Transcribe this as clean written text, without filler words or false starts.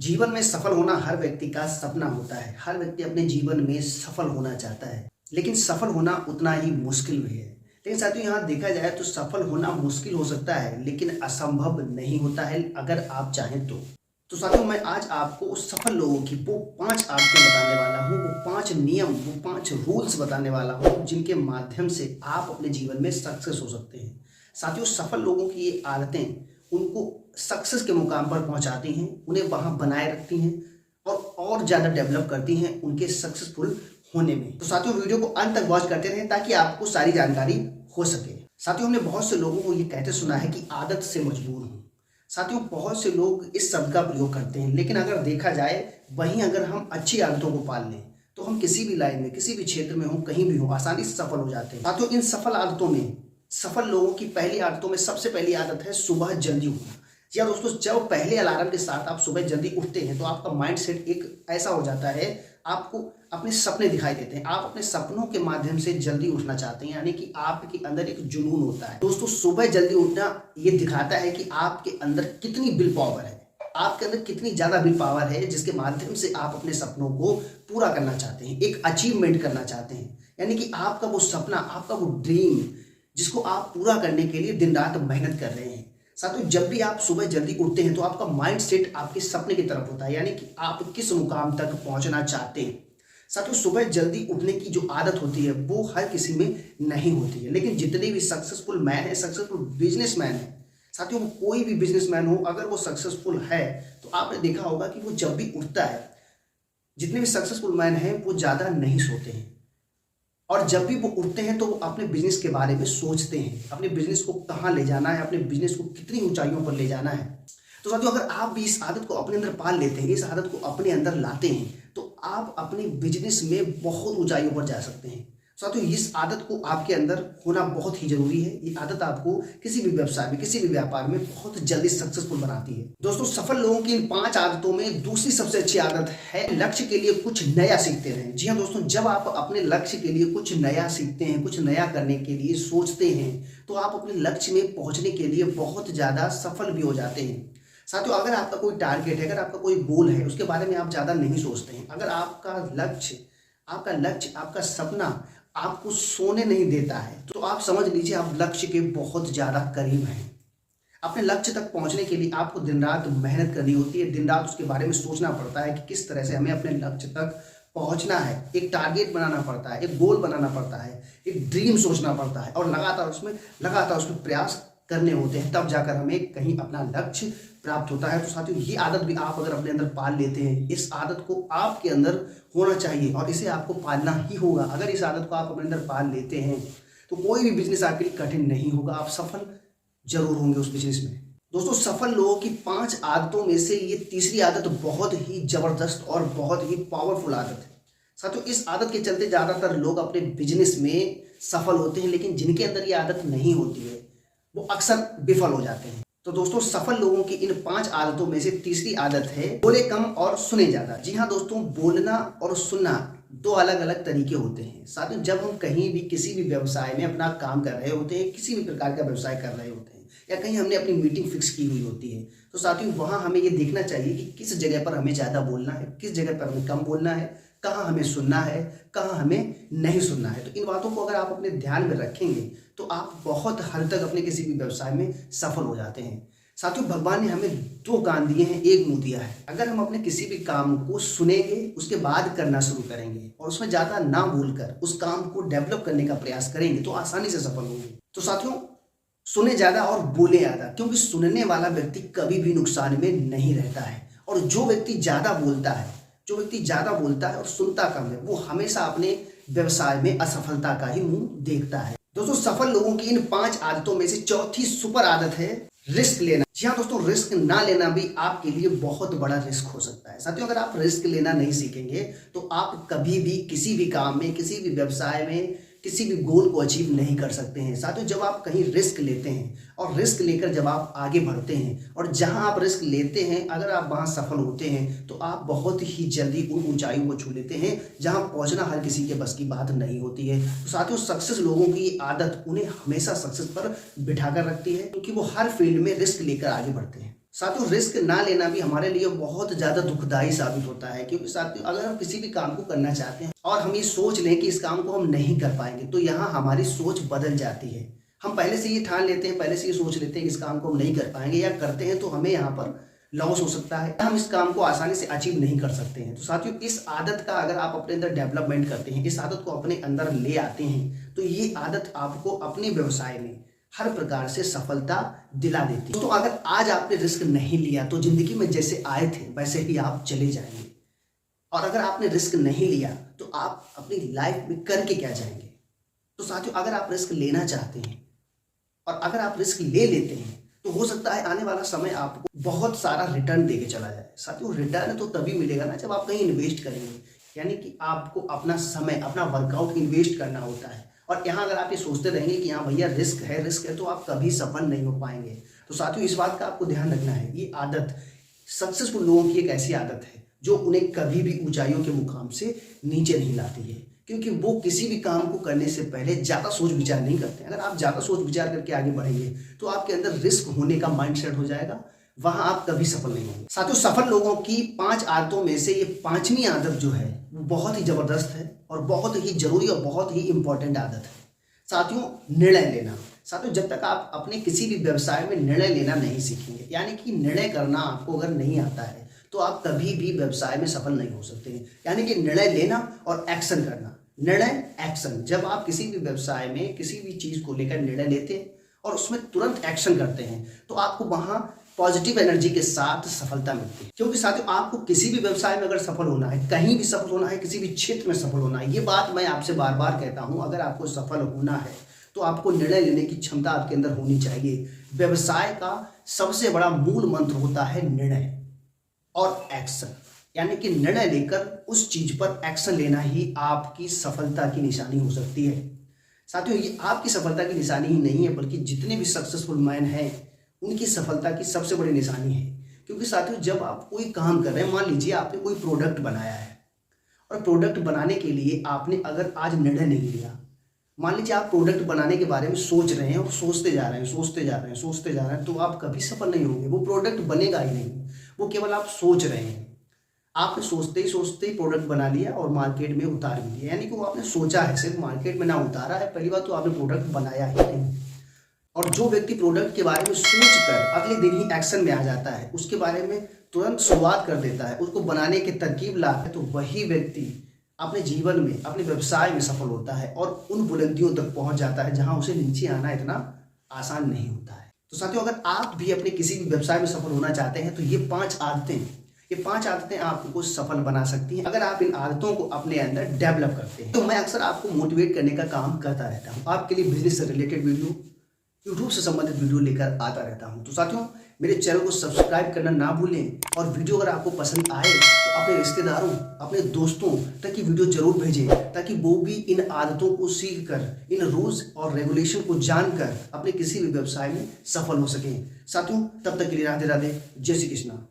जीवन में सफल होना हर व्यक्ति का सपना होता है। हर व्यक्ति अपने जीवन में सफल होना चाहता है, लेकिन सफल होना उतना ही मुश्किल भी है। लेकिन साथियों, यहाँ देखा जाए तो सफल होना मुश्किल हो सकता है, लेकिन असंभव नहीं होता है अगर आप चाहें तो साथियों, मैं आज आपको उस सफल लोगों की वो 5 आदतें बताने वाला हूँ, वो 5 नियम, वो 5 रूल्स बताने वाला हूँ, जिनके माध्यम से आप अपने जीवन में सक्सेस हो सकते हैं। साथियों, सफल लोगों की ये आदतें उनको सक्सेस के मुकाम पर पहुंचाती हैं, उन्हें वहां बनाए रखती हैं और ज़्यादा डेवलप करती हैं उनके सक्सेसफुल होने में। तो साथियों, वीडियो को अंत तक वॉच करते रहें ताकि आपको सारी जानकारी हो सके। साथियों, हमने बहुत से लोगों को ये कहते सुना है कि आदत से मजबूर हूँ। साथियों, बहुत से लोग इस शब्द का प्रयोग करते हैं, लेकिन अगर देखा जाए वहीं अगर हम अच्छी आदतों को पाल लें तो हम किसी भी लाइन में, किसी भी क्षेत्र में हो, कहीं भी हो, आसानी से सफल हो जाते हैं। साथियों, इन सफल आदतों में, सफल लोगों की पहली आदतों में सबसे पहली आदत है सुबह जल्दी उठना। जी हाँ दोस्तों, जब पहले अलार्म के साथ आप सुबह जल्दी उठते हैं तो आपका माइंड सेट एक ऐसा हो जाता है, आपको अपने सपने दिखाई देते हैं, आप अपने सपनों के माध्यम से जल्दी उठना चाहते हैं, यानी कि आपके अंदर एक जुनून होता है। दोस्तों, सुबह जल्दी उठना ये दिखाता है कि आपके अंदर कितनी विल पावर है, आपके अंदर कितनी ज्यादा विल पावर है, जिसके माध्यम से आप अपने सपनों को पूरा करना चाहते हैं, एक अचीवमेंट करना चाहते हैं। यानी कि आपका वो सपना, आपका वो ड्रीम, जिसको आप पूरा करने के लिए दिन रात मेहनत कर रहे हैं। साथियों, जब भी आप सुबह जल्दी उठते हैं तो आपका माइंड सेट आपके सपने की तरफ होता है, यानी कि आप किस मुकाम तक पहुंचना चाहते हैं। साथियों, सुबह जल्दी उठने की जो आदत होती है वो हर किसी में नहीं होती है, लेकिन जितने भी सक्सेसफुल मैन है, सक्सेसफुल बिजनेसमैन है, साथियों, वो कोई भी बिजनेसमैन हो, अगर वो सक्सेसफुल है तो आपने देखा होगा कि वो जब भी उठता है, जितने भी सक्सेसफुल मैन हैं वो ज़्यादा नहीं सोते हैं, और जब भी वो उठते हैं तो वो अपने बिजनेस के बारे में सोचते हैं, अपने बिजनेस को कहाँ ले जाना है, अपने बिजनेस को कितनी ऊंचाइयों पर ले जाना है। तो साथियों, अगर आप भी इस आदत को अपने अंदर पाल लेते हैं, इस आदत को अपने अंदर लाते हैं, तो आप अपने बिजनेस में बहुत ऊंचाइयों पर जा सकते हैं। साथियों, इस आदत को आपके अंदर होना बहुत ही जरूरी है। ये आदत आपको किसी भी व्यवसाय में, किसी भी व्यापार में बहुत जल्दी सक्सेसफुल बनाती है। दोस्तों, सफल लोगों की इन 5 आदतों में दूसरी सबसे अच्छी आदत है लक्ष्य के लिए कुछ नया सीखते रहें। जी हाँ दोस्तों, जब आप अपने लक्ष्य के लिए कुछ नया सीखते हैं, कुछ नया करने के लिए सोचते हैं, तो आप अपने लक्ष्य में पहुंचने के लिए बहुत ज्यादा सफल भी हो जाते हैं। साथियों, अगर आपका कोई टारगेट है, अगर आपका कोई गोल है, उसके बारे में आप ज्यादा नहीं सोचते हैं, अगर आपका लक्ष्य, आपका सपना आपको सोने नहीं देता है, तो आप समझ लीजिए आप लक्ष्य के बहुत ज्यादा करीब हैं। अपने लक्ष्य तक पहुंचने के लिए आपको दिन रात मेहनत करनी होती है, दिन रात उसके बारे में सोचना पड़ता है कि किस तरह से हमें अपने लक्ष्य तक पहुंचना है। एक टारगेट बनाना पड़ता है, एक गोल बनाना पड़ता है, एक ड्रीम सोचना पड़ता है, और लगातार उसमें प्रयास करने होते हैं, तब जाकर हमें कहीं अपना लक्ष्य प्राप्त होता है। तो साथियों, ये आदत भी आप अगर अपने अंदर पाल लेते हैं, इस आदत को आपके अंदर होना चाहिए और इसे आपको पालना ही होगा। अगर इस आदत को आप अपने अंदर पाल लेते हैं तो कोई भी बिजनेस आपके लिए कठिन नहीं होगा, आप सफल जरूर होंगे उस बिजनेस में। दोस्तों, सफल लोगों की 5 आदतों में से ये तीसरी आदत बहुत ही जबरदस्त और बहुत ही पावरफुल आदत है। साथियों, इस आदत के चलते ज्यादातर लोग अपने बिजनेस में सफल होते हैं, लेकिन जिनके अंदर ये आदत नहीं होती है वो अक्सर विफल हो जाते हैं। तो दोस्तों, सफल लोगों की इन 5 आदतों में से तीसरी आदत है बोले कम और सुने ज्यादा। जी हाँ दोस्तों, बोलना और सुनना 2 अलग अलग तरीके होते हैं। साथियों, जब हम कहीं भी किसी भी व्यवसाय में अपना काम कर रहे होते हैं, किसी भी प्रकार का व्यवसाय कर रहे होते हैं, या कहीं हमने अपनी मीटिंग फिक्स की हुई होती है, तो साथियों वहां हमें ये देखना चाहिए कि किस जगह पर हमें ज्यादा बोलना है, किस जगह पर हमें कम बोलना है, कहाँ हमें सुनना है, कहाँ हमें नहीं सुनना है। तो इन बातों को अगर आप अपने ध्यान में रखेंगे तो आप बहुत हद तक अपने किसी भी व्यवसाय में सफल हो जाते हैं। साथियों, भगवान ने हमें 2 कान दिए हैं, 1 मुंह दिया है। अगर हम अपने किसी भी काम को सुनेंगे, उसके बाद करना शुरू करेंगे और उसमें ज्यादा ना बोलकर उस काम को डेवलप करने का प्रयास करेंगे तो आसानी से सफल होंगे। तो साथियों, सुने ज्यादा और बोले ज्यादा, क्योंकि सुनने वाला व्यक्ति कभी भी नुकसान में नहीं रहता है, और जो व्यक्ति ज्यादा बोलता है और सुनता कम है, वो हमेशा अपने व्यवसाय में असफलता का ही मुंह देखता है। दोस्तों, सफल लोगों की इन 5 आदतों में से चौथी सुपर आदत है रिस्क लेना। जी हाँ दोस्तों, रिस्क ना लेना भी आपके लिए बहुत बड़ा रिस्क हो सकता है। साथियों, अगर आप रिस्क लेना नहीं सीखेंगे तो आप कभी भी किसी भी काम में, किसी भी व्यवसाय में, किसी भी गोल को अचीव नहीं कर सकते हैं। साथियों, जब आप कहीं रिस्क लेते हैं और रिस्क लेकर जब आप आगे बढ़ते हैं और जहां आप रिस्क लेते हैं, अगर आप वहां सफल होते हैं तो आप बहुत ही जल्दी उन ऊंचाइयों को छू लेते हैं जहां पहुंचना हर किसी के बस की बात नहीं होती है। तो साथियों, सक्सेस लोगों की आदत उन्हें हमेशा सक्सेस पर बिठाकर रखती है, क्योंकि वो हर फील्ड में रिस्क लेकर आगे बढ़ते हैं। साथियों रिस्क ना लेना भी हमारे लिए बहुत ज़्यादा दुखदाई साबित होता है, क्योंकि साथियों अगर हम किसी भी काम को करना चाहते हैं और हम ये सोच लें कि इस काम को हम नहीं कर पाएंगे, तो यहाँ हमारी सोच बदल जाती है। हम पहले से ये ठान लेते हैं, पहले से ये सोच लेते हैं कि इस काम को हम नहीं कर पाएंगे, या करते हैं तो हमें यहाँ पर लॉस हो सकता है, हम इस काम को आसानी से अचीव नहीं कर सकते हैं। तो साथियों इस आदत का अगर आप अपने अंदर डेवलपमेंट करते हैं, इस आदत को अपने अंदर ले आते हैं, तो ये आदत आपको अपने व्यवसाय में हर प्रकार से सफलता दिला देती है। दोस्तों अगर आज आपने रिस्क नहीं लिया तो जिंदगी में जैसे आए थे वैसे ही आप चले जाएंगे, और अगर आपने रिस्क नहीं लिया तो आप अपनी लाइफ में करके क्या जाएंगे। तो साथियों अगर आप रिस्क लेना चाहते हैं और अगर आप रिस्क ले लेते हैं तो हो सकता है आने वाला समय आपको बहुत सारा रिटर्न देके चला जाए। साथियों रिटर्न तो तभी मिलेगा ना जब आप कहीं इन्वेस्ट करेंगे, यानी कि आपको अपना समय, अपना वर्कआउट इन्वेस्ट करना होता है। और यहाँ अगर आप ये सोचते रहेंगे कि हाँ भैया रिस्क है, तो आप कभी सफल नहीं हो पाएंगे। तो साथियों इस बात का आपको ध्यान रखना है, ये आदत सक्सेसफुल लोगों की एक ऐसी आदत है जो उन्हें कभी भी ऊंचाइयों के मुकाम से नीचे नहीं लाती है, क्योंकि वो किसी भी काम को करने से पहले ज़्यादा सोच विचार नहीं करते। अगर आप ज़्यादा सोच विचार करके आगे बढ़ेंगे तो आपके अंदर रिस्क होने का माइंडसेट हो जाएगा, वहां आप कभी सफल नहीं होंगे। साथियों सफल लोगों की 5 आदतों में से ये 5वीं आदत जो है वो बहुत ही जबरदस्त है और बहुत ही जरूरी और बहुत ही इंपॉर्टेंट आदत है। साथियों निर्णय लेना। साथियों जब तक आप अपने किसी भी व्यवसाय में निर्णय लेना नहीं सीखेंगे, यानी कि निर्णय करना आपको अगर नहीं आता है, तो आप कभी भी व्यवसाय में सफल नहीं हो सकते हैं। यानी कि निर्णय लेना और एक्शन करना, निर्णय एक्शन। जब आप किसी भी व्यवसाय में किसी भी चीज को लेकर निर्णय लेते हैं और उसमें तुरंत एक्शन करते हैं, तो आपको वहां पॉजिटिव एनर्जी के साथ सफलता मिलती है। क्योंकि साथियों आपको किसी भी व्यवसाय में अगर सफल होना है, कहीं भी सफल होना है, किसी भी क्षेत्र में सफल होना है, ये बात मैं आपसे बार बार कहता हूं, अगर आपको सफल होना है तो आपको निर्णय लेने की क्षमता आपके अंदर होनी चाहिए। व्यवसाय का सबसे बड़ा मूल मंत्र होता है निर्णय और एक्शन, यानी कि निर्णय लेकर उस चीज पर एक्शन लेना ही आपकी सफलता की निशानी हो सकती है। साथियों ये आपकी सफलता की निशानी ही नहीं है, बल्कि जितने भी सक्सेसफुल मैन हैं उनकी सफलता की सबसे बड़ी निशानी है। क्योंकि साथियों जब आप कोई काम कर रहे हैं, मान लीजिए आपने कोई प्रोडक्ट बनाया है और प्रोडक्ट बनाने के लिए आपने अगर आज निर्णय नहीं लिया, मान लीजिए आप प्रोडक्ट बनाने के बारे में सोच रहे हैं और सोचते जा रहे हैं, तो आप कभी सफल नहीं होंगे। वो प्रोडक्ट बनेगा ही नहीं, वो केवल आप सोच रहे हैं। आपने सोचते ही प्रोडक्ट बना लिया और मार्केट में उतार भी दिया, यानी कि वो आपने सोचा है, सिर्फ मार्केट में ना उतारा है। पहली बात तो आपने प्रोडक्ट बनाया ही नहीं। और जो व्यक्ति प्रोडक्ट के बारे में सोचकर अगले दिन ही एक्शन में आ जाता है, उसके बारे में तुरंत शुरुआत कर देता है, उसको बनाने की तरकीब लाता है, तो वही व्यक्ति अपने जीवन में, अपने व्यवसाय में सफल होता है और उन बुलंदियों तक पहुंच जाता है जहां उसे नीचे आना इतना आसान नहीं होता है। तो साथियों अगर आप भी अपने किसी भी व्यवसाय में सफल होना चाहते हैं तो ये 5 आदतें आपको सफल बना सकती हैं, अगर आप इन आदतों को अपने अंदर डेवलप करते हैं। तो मैं अक्सर आपको मोटिवेट करने का काम करता रहता हूँ, आपके लिए बिजनेस से रिलेटेड वीडियो, यूट्यूब से संबंधित वीडियो लेकर आता रहता हूं। तो साथियों मेरे चैनल को सब्सक्राइब करना ना भूलें, और वीडियो अगर आपको पसंद आए तो अपने रिश्तेदारों, अपने दोस्तों तक ये वीडियो जरूर भेजें, ताकि वो भी इन आदतों को सीख कर, इन रूल्स और रेगुलेशन को जानकर अपने किसी भी व्यवसाय में सफल हो सकें। साथियों तब तक के लिए राधे राधे, जय श्री कृष्णा।